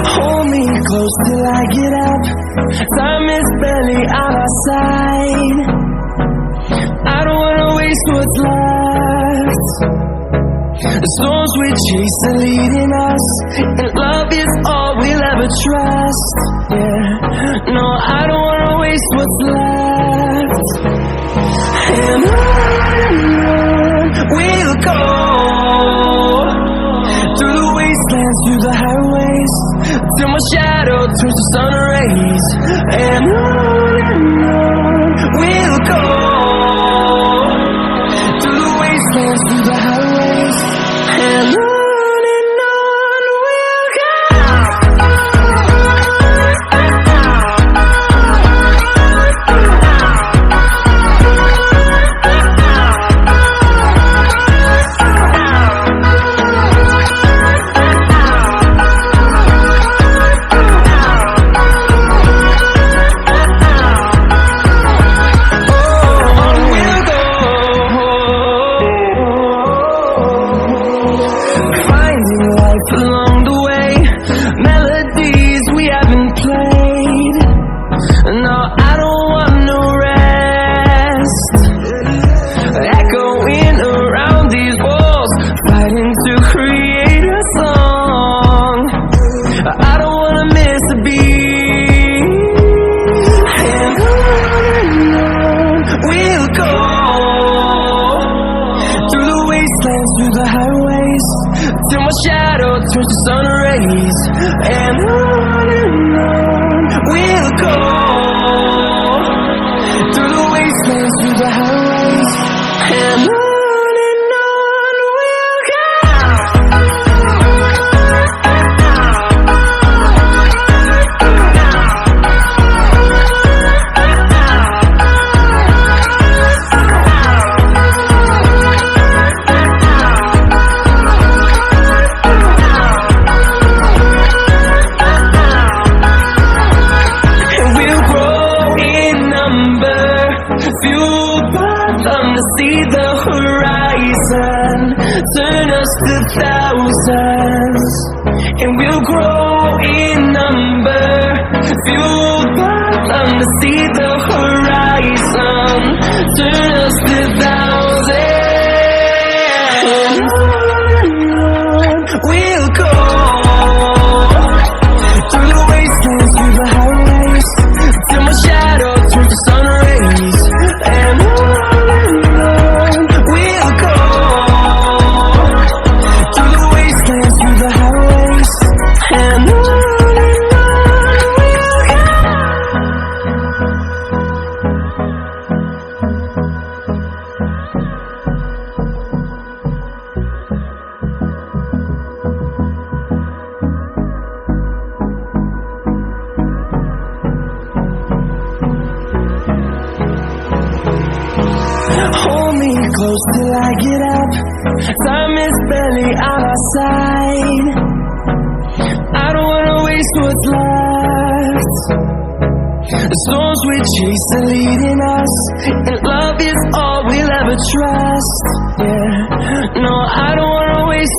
Hold me close till I get up. Time is barely on our side. I don't wanna waste what's left. The storms we chase are leading us, and love is all we'll ever trust. Yeah, no, I don't wanna waste what's left. And on we'll go, through the wastelands, through the highways, till my shadow turns to sun rays. And on we'll go, through the wastelands, through the highways. And on we'll go. Along the way, melodies we haven't played. No, I don't want no rest. Echoing around these walls, fighting to create a song. I don't wanna miss a beat. And on we'll go, through the wastelands, through the highways, till my shadow turns to sun rays. And on we'll go, through the wastelands, through the highways. And on we'll go. Fueled by them to see the horizon, turn us to thousands, and we'll grow in number. Fueled by them to see the horizon, turn us to thousands. And on we'll go, through the wastelands, through the highways, till my shadow turns to sun rays. And on we'll go, through the wastelands, through the highways. And on we'll go. Hold me close till I get up. Time is barely on our side. I don't wanna waste what's left. The storms we chase are leading us, and love is all we'll ever trust. Yeah, no, I don't wanna waste